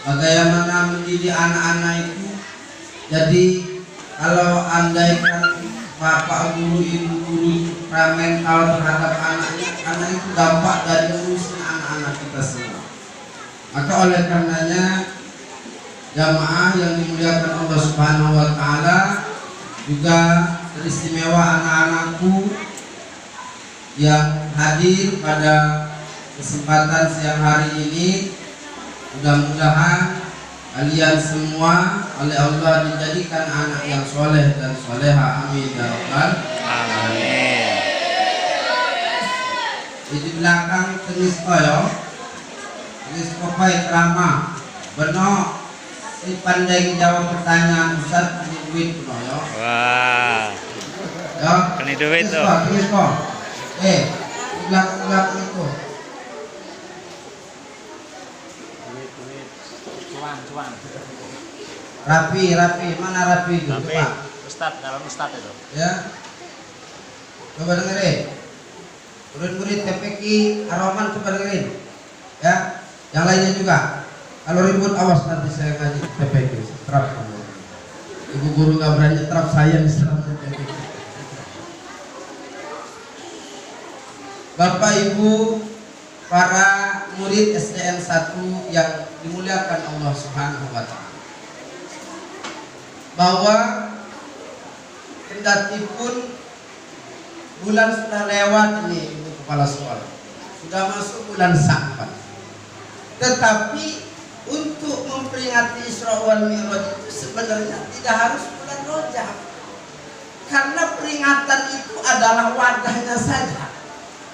bagaimana mendidik anak-anak itu. Jadi kalau andaikan bapak guru, ibu guru mental terhadap anaknya, karena itu dampak dari urusan anak-anak kita semua. Maka oleh karenanya jamaah yang dimuliakan Allah Subhanahu wa taala, juga teristimewa anak-anakku yang hadir pada kesempatan siang hari ini. Mudah-mudahan kalian semua oleh Allah dijadikan anak yang soleh dan soleha. Amin ya rabbal alamin. Di belakang tulis koyo, tulis kopai kerama, benar. Si pandai jawab pertanyaan Ustaz punya duit puno yo. Wah. Yo. Kena duit tuh. Tulis kok. Di belakang itu. Cuan. Rapi, mana rapi itu? Tapi Coba. Ustad, dalam Ustad itu. Ya. Coba dengerin. Murid-murid TPQ Aroman coba dengerin. Ya. Yang lainnya juga. Kalau ribut awas nanti saya ngaji TPQ. Terap kamu. Ibu guru nggak berani terap saya di serap TPQ. Bapak Ibu para murid SDN 1 yang dimuliakan Allah Subhanahu wa taala, bahwa kendati pun bulan sudah lewat ini Ibu Kepala Sekolah, sudah masuk bulan Sya'ban, tetapi untuk memperingati Isra wal Mi'raj itu sebenarnya tidak harus bulan Rajab, karena peringatan itu adalah wadahnya saja.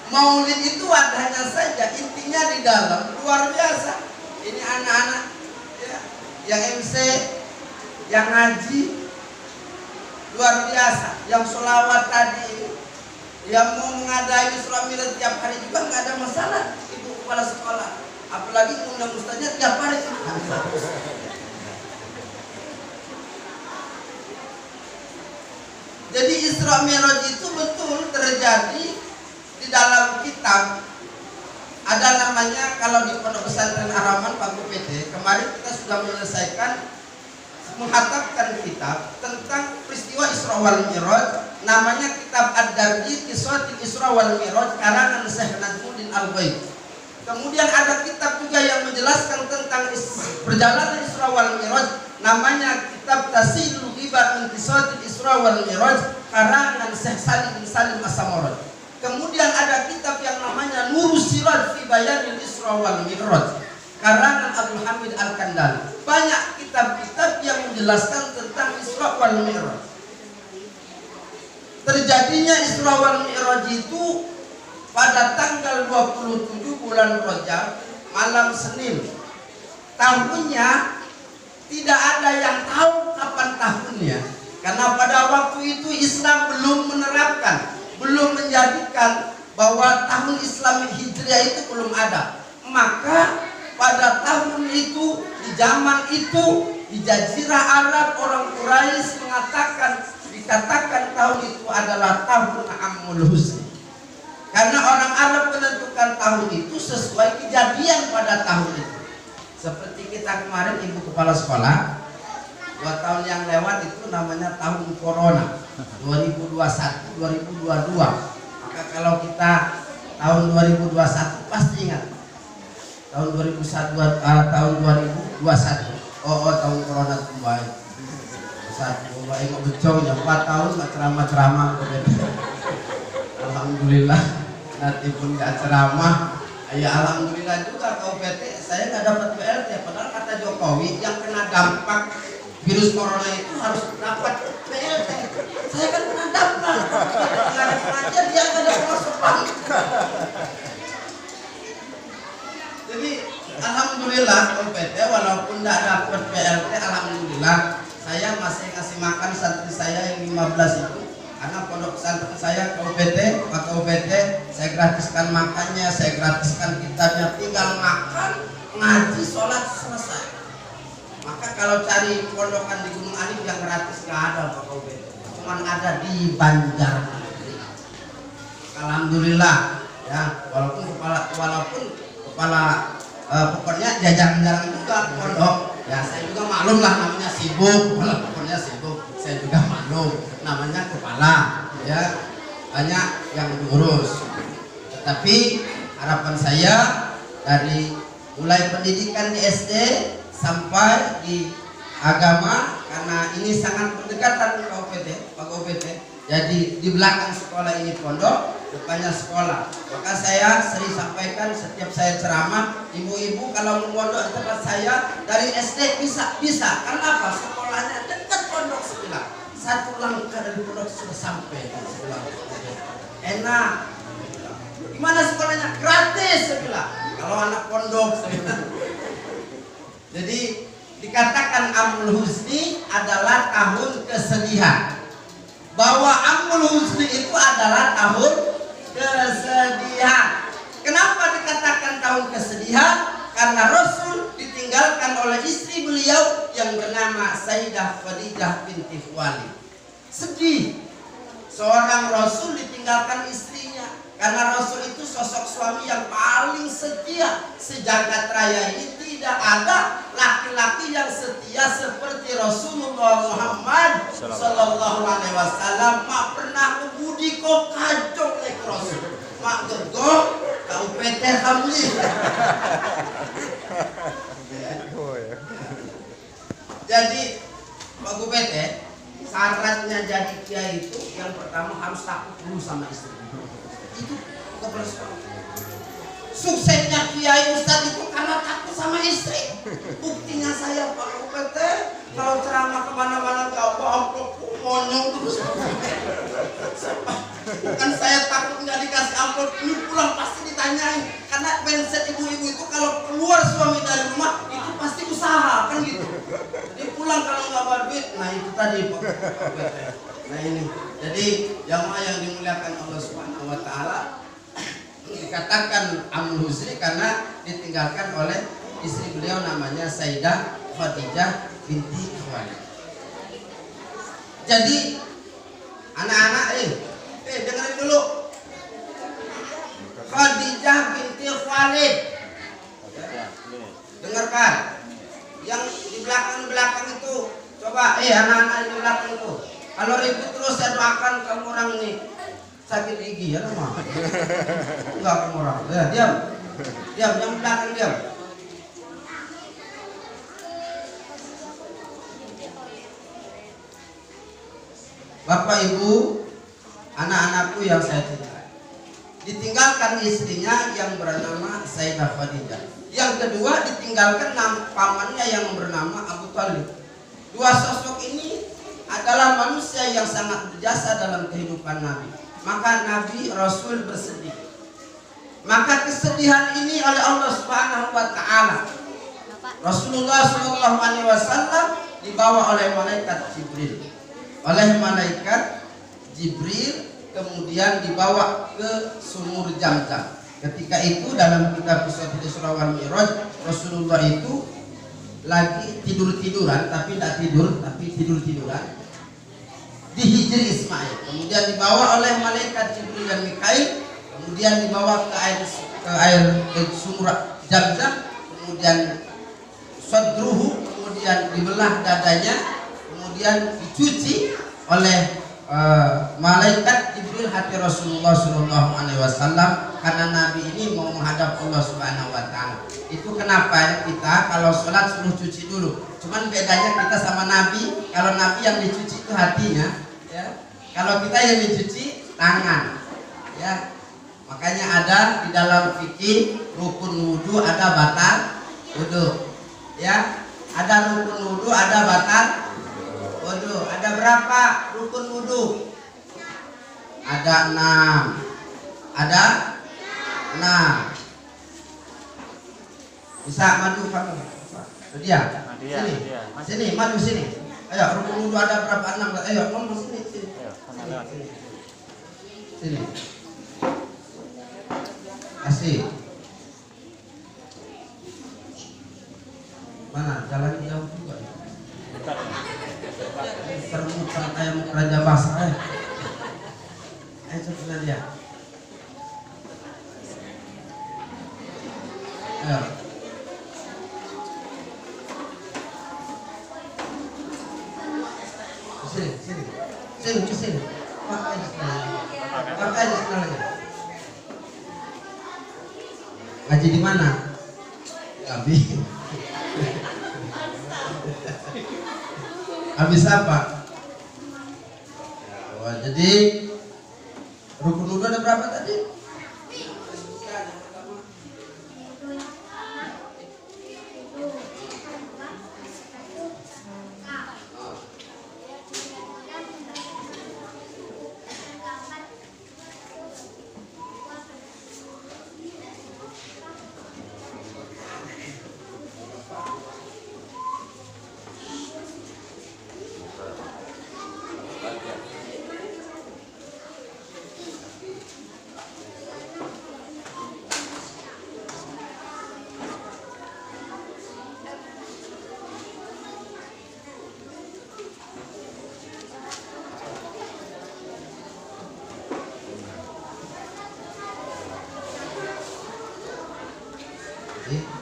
Maulid itu wadahnya saja, intinya di dalam luar biasa. Ini anak-anak ya, yang MC, yang ngaji luar biasa, yang sholawat tadi, yang mau mengadai Isra Mi'raj tiap hari juga nggak ada masalah, Ibu Kepala Sekolah. Apalagi undang ustaznya tiap hari. Jadi Isra Mi'raj itu betul terjadi di dalam kitab. Ada namanya, kalau di Pondok Pesantren Ar-Rahman Pak Guru PT, kemarin kita sudah menyelesaikan menghatapkan kitab tentang peristiwa Isra wal Mi'raj, namanya kitab Ad-Darji Qissatul Isra wal Mi'raj karangan Syekh Najmuddin Al-Ghaib. Kemudian ada kitab juga yang menjelaskan tentang perjalanan Isra wal Mi'raj, namanya kitab Tasilul Ghibah min Qissatul Isra wal Mi'raj karangan Syekh Salim bin Salim As-Samarraj. Kemudian ada kitab yang namanya Nurus Siraj fi Bayanil Isra wal Mi'raj karangan Abdul Hamid Al-Kandali. Banyak kitab-kitab yang menjelaskan tentang Isra wal Mi'raj. Terjadinya Isra wal Mi'raj itu pada tanggal 27 bulan Rajab, malam Senin. Tahunnya tidak ada yang tahu kapan tahunnya, karena pada waktu itu Islam belum menerapkan, belum menjadikan bahwa tahun Islam Hijriah itu belum ada. Maka pada tahun itu, di zaman itu, di Jazirah Arab, orang Quraisy dikatakan tahun itu adalah tahun Amul Husni, karena orang Arab menentukan tahun itu sesuai kejadian pada tahun itu. Seperti kita kemarin Ibu Kepala Sekolah, 2 tahun yang lewat itu namanya tahun Corona 2021, 2022. Maka kalau kita tahun 2021 pasti ingat tahun 2021, tahun 2021. Tahun Corona kembali. Satu baik becongnya 4 tahun ceramah-ceramah. Alhamdulillah nanti pun gak ceramah. Ya alhamdulillah juga kau PT saya nggak dapat BLT, padahal kata Jokowi yang kena dampak virus corona itu harus dapat BLT. Saya kan kena dampak, nggak ada pengajar, dia nggak ada pemasukan. Jadi alhamdulillah PT walaupun tidak dapat BLT, alhamdulillah saya masih kasih makan santri saya yang 15 itu, karena pondok pesantren saya Pak UPT, saya gratiskan makannya, saya gratiskan kitabnya, tinggal makan, ngaji, sholat, selesai. Maka kalau cari pondokan di Gunung Alif yang gratis nggak ada Pak UPT, cuma ada di Banjarnegeri. Alhamdulillah ya, walaupun kepala pokoknya jarang-jarang juga pondok. Ya saya juga maklum lah, namanya sibuk, pokoknya sibuk. Saya juga maklum, namanya kepala, ya banyak yang diurus. Tetapi harapan saya dari mulai pendidikan di SD sampai di agama, karena ini sangat berdekatan Pak OPT. Jadi di belakang sekolah ini pondok, depannya sekolah. Maka saya sering sampaikan setiap saya ceramah, ibu-ibu kalau mau mondok di tempat saya dari SD bisa. Karena apa? Sekolahnya dekat pondok sebelah. Satu langkah dari pondok sudah sampai di sebelah. Enak. Gimana sekolahnya? Gratis sebelah. Kalau anak pondok sebelah. Jadi dikatakan Amul Husni adalah tahun kesedihan. Bahwa Amul Husni itu adalah tahun kesedihan. Kenapa dikatakan tahun kesedihan? Karena Rasul ditinggalkan oleh istri beliau yang bernama Sayyidah Khadijah binti Khuwailid. Sedih. Seorang Rasul ditinggalkan istrinya. Karena Rasul itu sosok suami yang paling setia. Sejagat raya ini tidak ada laki-laki yang setia seperti Rasulullah Muhammad Sallallahu Alaihi Wasallam. Mak pernah ngebudi kok kacau lek Rasul. Mak gegoh kau PT hamli. Jadi Pak PT, syaratnya jadi kiai itu yang pertama harus takut dulu sama istri. Itu kebersihan. Suksesnya kiai ustadz itu karena takut sama istri. Buktinya saya Pak UPT kalau ceramah kemana-mana gak bawa amplop monyong terus. Bukan saya takut nggak dikasih amplop, ini pulang pasti ditanyain. Karena mindset ibu-ibu itu kalau keluar suami dari rumah itu pasti usaha kan gitu. Jadi pulang kalau nggak bawa duit, nah itu tadi Pak UPT. Nah ini, jadi jamaah yang dimuliakan Allah Subhanahu Wa Taala, dikatakan Amul Husni karena ditinggalkan oleh istri beliau namanya Sayyidah Khadijah binti Khuwailid. Jadi anak-anak dengerin dulu. Khadijah binti Khuwailid. Dengarkan. Yang di belakang itu coba anak-anak di belakang itu. Kalau ribut terus saya doakan kamu orang ini sakit gigi ya mah. Enggak kamu orang. Ya, diam. Diam, yang belakang diam. Bapak Ibu, anak-anakku yang saya cintai. Ditinggalkan istrinya yang bernama Sayyidah Khadijah. Yang kedua ditinggalkan pamannya yang bernama Abu Thalib. Dua sosok ini adalah manusia yang sangat berjasa dalam kehidupan Nabi. Maka Nabi Rasul bersedih. Maka kesedihan ini oleh Allah Subhanahu Wa Taala, Rasulullah Sallallahu Alaihi Wasallam dibawa oleh malaikat Jibril. Kemudian dibawa ke sumur Zamzam. Ketika itu dalam kitab Isra wal Mi'raj, Rasulullah itu lagi tidur-tiduran, tapi tidak tidur, tapi tidur-tiduran di Hijri Ismail. Kemudian dibawa oleh malaikat Jibril dan Mikail, kemudian dibawa ke air sumur Zamzam, kemudian sadruhu, kemudian dibelah dadanya, kemudian dicuci oleh malaikat Jibril hati Rasulullah Shallallahu Alaihi Wasallam, karena Nabi ini mau menghadap Allah Subhanahu Wa Taala. Itu kenapa kita kalau sholat suruh cuci dulu. Cuman bedanya kita sama Nabi, kalau Nabi yang dicuci itu hatinya, ya. Kalau kita yang dicuci tangan, ya. Makanya ada di dalam fikih rukun wudu ada batal wudu, ya. Ada rukun wudu ada batal wudu. Ada berapa rukun wudu? Ada 6. Ada 6. Bisa maju kamu. Dia. Sini. Sini, maju sini. Ayo, rukun wudu ada berapa? 6. Ayo, ngomong sini. Sini. Kasih. Mana? Jalan jauh juga. Termuter kayak raja basah. Ayo coba dia. Ayo. Sini. Pakai aja senalnya. Ngaji di mana? Habis apa? Oh, jadi rukun wudu ada berapa tadi?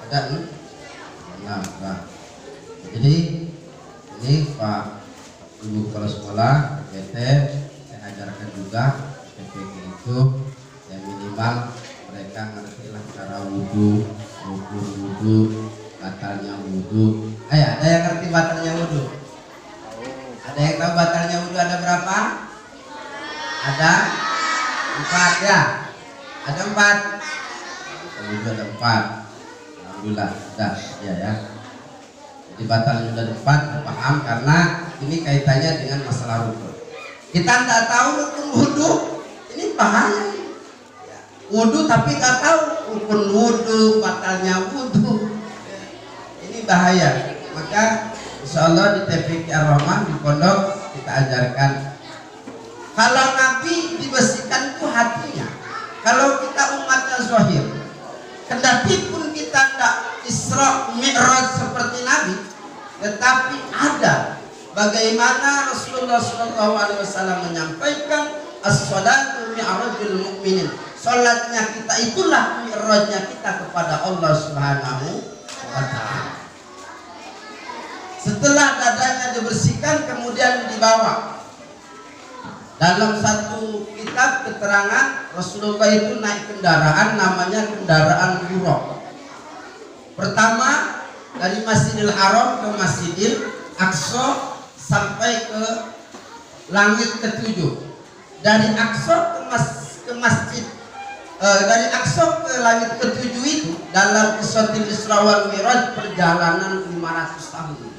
Ada nah. Jadi ini Pak Ibu Kepala Sekolah PT saya ajarkan juga PPG itu yang minimal mereka ngerti lah cara wudhu, rukun wudhu, batalnya wudhu. Ada yang ngerti batalnya wudhu? Ada yang tahu batalnya wudhu ada berapa? Ada 4 ya? Ada 4. Wudhu ada 4. Alhamdulillah, sudah ya. Jadi batal sudah 4 paham karena ini kaitannya dengan masalah rukun. Kita tidak tahu rukun wudhu, ini bahaya. Wudhu tapi nggak tahu rukun wudhu, batalnya wudhu, ini bahaya. Maka insya Allah di TPQ Ar-Rahman di pondok kita ajarkan. Kalau Nabi dibersihkan itu hatinya. Kalau kita umatnya zahir, kendati pun kita tidak Isra Mi'raj seperti Nabi, tetapi ada bagaimana Rasulullah SAW menyampaikan as-salatu mi'rajul mu'minin. Salatnya kita itulah mi'rajnya kita kepada Allah Subhanahu wa ta'ala. Setelah dadanya dibersihkan kemudian dibawa. Dalam satu kitab keterangan Rasulullah itu naik kendaraan namanya kendaraan buruk. Pertama dari Masjidil Haram ke Masjidil Aqsa sampai ke langit ke-7. Dari Aqsa ke masjid dari Aqsa ke langit ke-7 itu dalam Qissatul Isra wal Mi'raj perjalanan 500 tahun.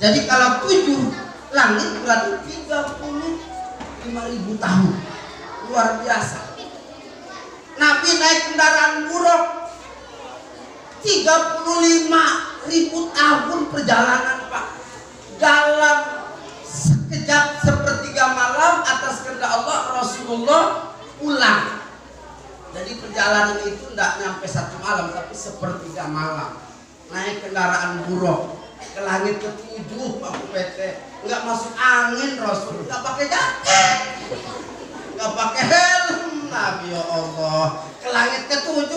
Jadi kalau 7 langit berarti 35.000 tahun. Luar biasa. Nabi naik kendaraan buruk 35.000 tahun perjalanan, Pak. Dalam sekejap sepertiga malam atas kehendak Allah Rasulullah pulang. Jadi perjalanan itu tidak nyampe 1 malam tapi sepertiga malam. Naik kendaraan buruk ke langit ke-7 Pak PT. Enggak masuk angin Rasul, enggak pakai jaket, enggak pakai helm. Nabi ya Allah ke langit ke-7,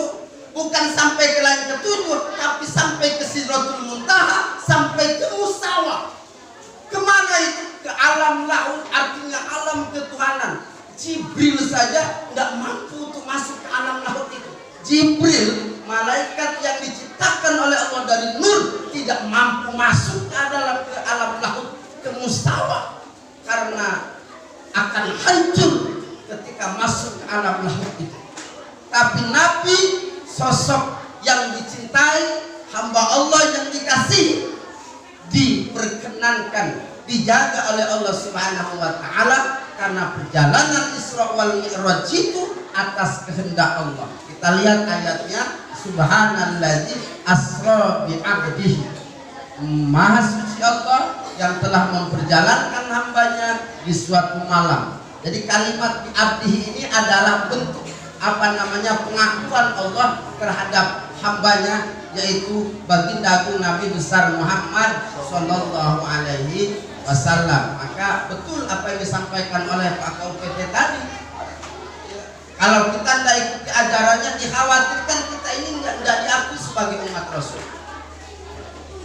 bukan sampai ke langit ke-7 tapi sampai ke Sidratul Muntaha, sampai ke Musawa. Kemana itu? Ke alam laut, artinya alam ketuhanan. Jibril saja enggak mampu untuk masuk ke alam laut itu. Jibril, malaikat yang diciptakan oleh Allah dari nur, tidak mampu masuk ke alam laut, ke Mustawa, karena akan hancur ketika masuk ke alam laut itu. Tapi Nabi, sosok yang dicintai, hamba Allah yang dikasihi, diperkenankan, dijaga oleh Allah Subhanahu wa ta'ala karena perjalanan Isra wal Mi'raj itu atas kehendak Allah. Kita lihat ayatnya, subhanallazi asra bi'abdihi. Maha suci Allah yang telah memperjalankan hambanya di suatu malam. Jadi kalimat bi'abdihi ini adalah bentuk pengakuan Allah terhadap hambanya, yaitu baginda agung Nabi besar Muhammad Sallallahu Alaihi Wasallam. Maka betul apa yang disampaikan oleh Pak KUPT tadi. Kalau kita tidak ikuti ajarannya, dikhawatirkan kita ini tidak diakui sebagai umat Rasul.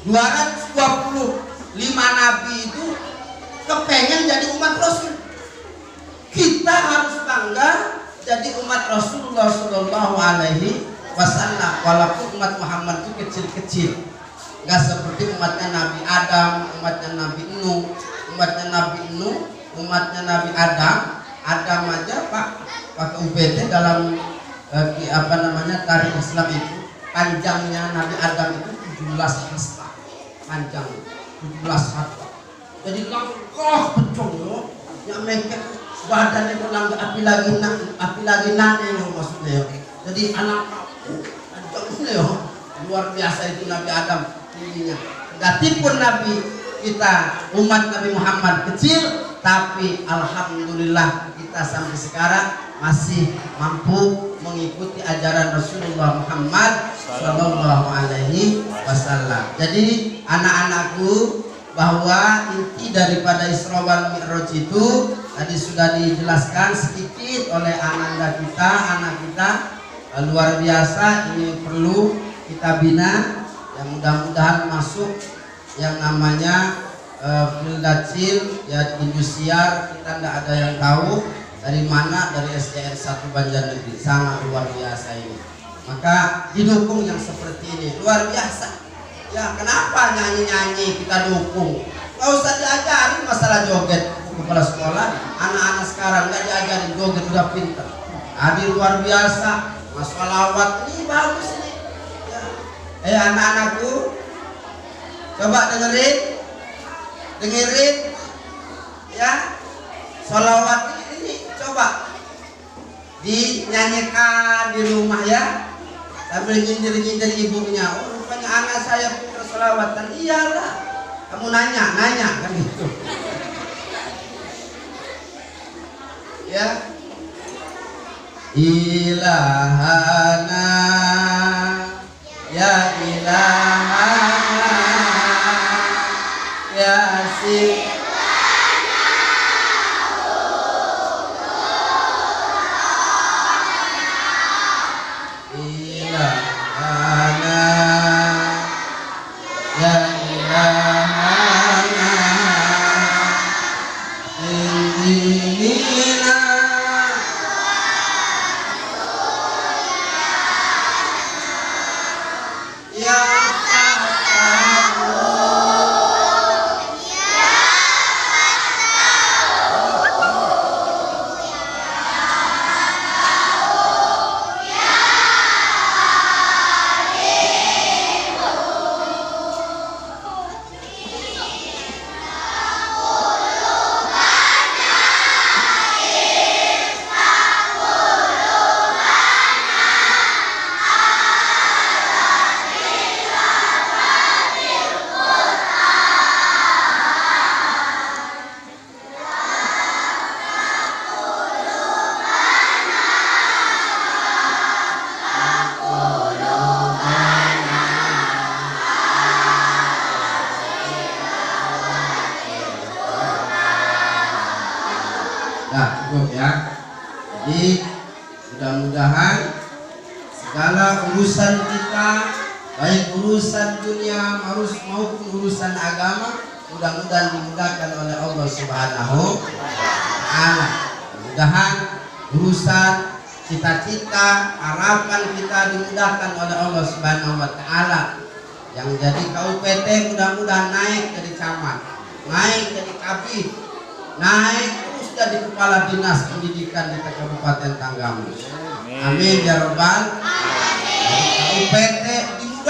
225 nabi itu kepengen jadi umat Rasul. Kita harus bangga jadi umat Rasulullah Shallallahu Alaihi Wasallam. Walaupun umat Muhammad itu kecil-kecil, nggak seperti umatnya Nabi Adam, umatnya Nabi Nuh, umatnya Nabi Nuh, umatnya Nabi Adam. Adam aja pakai UPT dalam tarikh Islam itu panjangnya Nabi Adam itu 17 hasta, panjang 17 hasta. Jadi langkah pecong yo, yang mengket badannya langkah api lagi nane yo maksudnya yo. Jadi anak panjangnya yo, luar biasa itu Nabi Adam tingginya. Datipun Nabi kita umat Nabi Muhammad kecil, tapi alhamdulillah kita sampai sekarang masih mampu mengikuti ajaran Rasulullah Muhammad Sallallahu Alaihi Wasallam. Jadi anak-anakku, bahwa inti daripada Isra wal Mi'raj itu tadi sudah dijelaskan sedikit oleh anak kita luar biasa. Ini perlu kita bina, yang mudah-mudahan masuk yang namanya Fildacil ya Industriar. Kita tidak ada yang tahu dari mana, dari SDN 1 Banjarnegeri, sangat luar biasa ini. Maka didukung yang seperti ini, luar biasa. Ya kenapa nyanyi-nyanyi kita dukung? Gak usah diajarin masalah joget kepala sekolah. Anak-anak sekarang gak diajarin joget, udah pintar. Hadir luar biasa, masalawat ini bagus ini. Ya. Anak-anakku, coba dengerin ya, salawat ini coba dinyanyikan di rumah ya, sambil nyindir ibunya. Oh rupanya anak saya punya salawatan. Iyalah, kamu nanya kan gitu ya. Ilahana ya ilahana ya si ilahana ya ilahana indina ya Nah cukup ya. Jadi mudah-mudahan segala urusan kita, baik urusan dunia maupun urusan agama, mudah-mudahan dimudahkan oleh Allah Subhanahu wa Ta'ala. Mudah-mudahan urusan cita-cita, harapan kita dimudahkan oleh Allah Subhanahu wa Ta'ala. Yang jadi KUPT mudah-mudahan naik jadi camat, naik jadi kabid, naik terus jadi kepala dinas pendidikan di Kabupaten Tanggamus. Amin ya Rabbal. KUPT